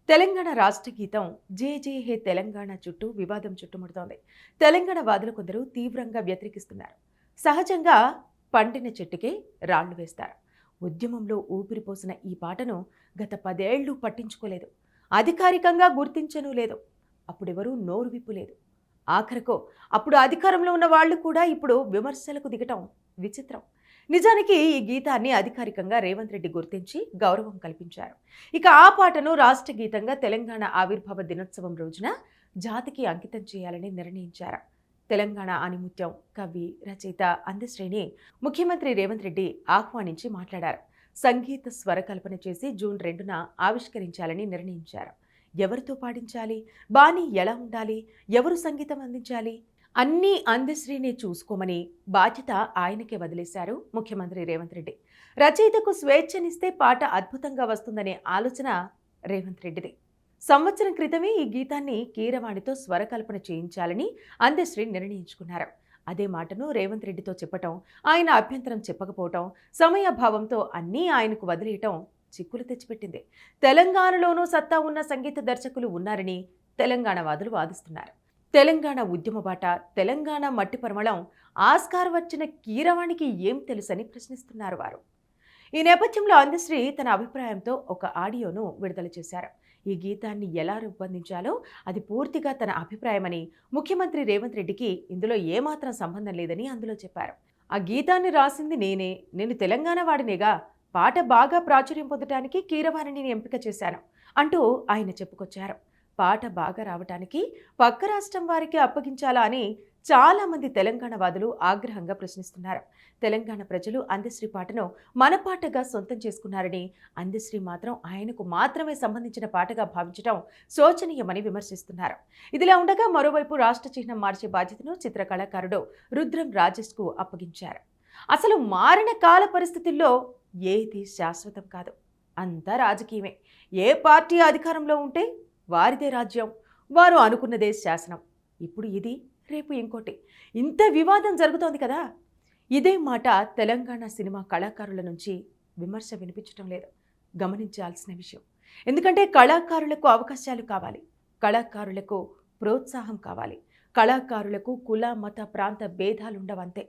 తెలంగాణ రాష్ట్ర గీతం జే జే హే తెలంగాణ చుట్టూ వివాదం చుట్టుముడుతోంది. తెలంగాణ వాదులు కొందరు తీవ్రంగా వ్యతిరేకిస్తున్నారు. సహజంగా పండిన చెట్టుకే రాళ్లు వేస్తారు. ఉద్యమంలో ఊపిరిపోసిన ఈ పాటను గత 10 ఏళ్లు పట్టించుకోలేదు. అధికారికంగా గుర్తించనూ లేదు. అప్పుడెవరూ నోరు విప్పులేదు. ఆఖరకు అప్పుడు అధికారంలో ఉన్న వాళ్ళు కూడా ఇప్పుడు విమర్శలకు దిగటం విచిత్రం. నిజానికి ఈ గీతాన్ని అధికారికంగా రేవంత్ రెడ్డి గుర్తించి గౌరవం కల్పించారు. ఇక ఆ పాటను రాష్ట్ర గీతంగా తెలంగాణ ఆవిర్భావ దినోత్సవం రోజున జాతికి అంకితం చేయాలని నిర్ణయించారు. తెలంగాణ ఆణిముత్యం కవి రచయిత అందశ్రేణి ముఖ్యమంత్రి రేవంత్ రెడ్డి ఆహ్వానించి మాట్లాడారు. సంగీత స్వరకల్పన చేసి జూన్ 2న ఆవిష్కరించాలని నిర్ణయించారు. ఎవరితో పాడించాలి, బాణీ ఎలా ఉండాలి, ఎవరు సంగీతం అందించాలి అన్నీ అందశ్రీనే చూసుకోమని బాధ్యత ఆయనకే వదిలేశారు ముఖ్యమంత్రి రేవంత్ రెడ్డి. రచయితకు స్వేచ్ఛనిస్తే పాట అద్భుతంగా వస్తుందనే ఆలోచన రేవంత్ రెడ్డిది. సంవత్సరం క్రితమే ఈ గీతాన్ని కీరవాణితో స్వరకల్పన చేయించాలని అందశ్రీ నిర్ణయించుకున్నారు. అదే మాటను రేవంత్ రెడ్డితో చెప్పటం, ఆయన అభ్యంతరం చెప్పకపోవటం, సమయాభావంతో అన్నీ ఆయనకు వదిలేయటం చిక్కులు తెచ్చిపెట్టింది. తెలంగాణలోనూ సత్తా ఉన్న సంగీత దర్శకులు ఉన్నారని తెలంగాణ వాదులు వాదిస్తున్నారు. తెలంగాణ ఉద్యమ బాట, తెలంగాణ మట్టి పరిమళం ఆస్కార్ వచ్చిన కీరవాణికి ఏం తెలుసని ప్రశ్నిస్తున్నారు వారు. ఈ నేపథ్యంలో అందశ్రీ తన అభిప్రాయంతో ఒక ఆడియోను విడుదల చేశారు. ఈ గీతాన్ని ఎలా రూపొందించాలో అది పూర్తిగా తన అభిప్రాయమని, ముఖ్యమంత్రి రేవంత్ రెడ్డికి ఇందులో ఏమాత్రం సంబంధం లేదని అందులో చెప్పారు. ఆ గీతాన్ని రాసింది నేను తెలంగాణ వాడినేగా, పాట బాగా ప్రాచుర్యం పొందడానికి కీరవాణిని ఎంపిక చేశాను అంటూ ఆయన చెప్పుకొచ్చారు. పాట బాగా రావటానికి పక్క రాష్ట్రం వారికి అప్పగించాలా అని చాలామంది తెలంగాణ వాదులు ఆగ్రహంగా ప్రశ్నిస్తున్నారు. తెలంగాణ ప్రజలు అందశ్రీ పాటను మన పాటగా సొంతం చేసుకున్నారని, అందశ్రీ మాత్రం ఆయనకు మాత్రమే సంబంధించిన పాటగా భావించడం శోచనీయమని విమర్శిస్తున్నారు. ఇదిలా ఉండగా మరోవైపు రాష్ట్ర చిహ్నం మార్చే బాధ్యతను చిత్ర కళాకారుడు రుద్రం రాజేష్కు అప్పగించారు. అసలు మారిన కాల పరిస్థితుల్లో ఏది శాశ్వతం కాదు, అంతా రాజకీయమే. ఏ పార్టీ అధికారంలో ఉంటే వారిదే రాజ్యం, వారు అనుకున్నదే శాసనం. ఇప్పుడు ఇది, రేపు ఇంకోటి. ఇంత వివాదం జరుగుతోంది కదా. ఇదే మాట తెలంగాణ సినిమా కళాకారుల నుంచి విమర్శ వినిపించడం లేదు. గమనించాల్సిన విషయం. ఎందుకంటే కళాకారులకు అవకాశాలు కావాలి, కళాకారులకు ప్రోత్సాహం కావాలి, కళాకారులకు కుల మత ప్రాంత భేదాలుండవంతే.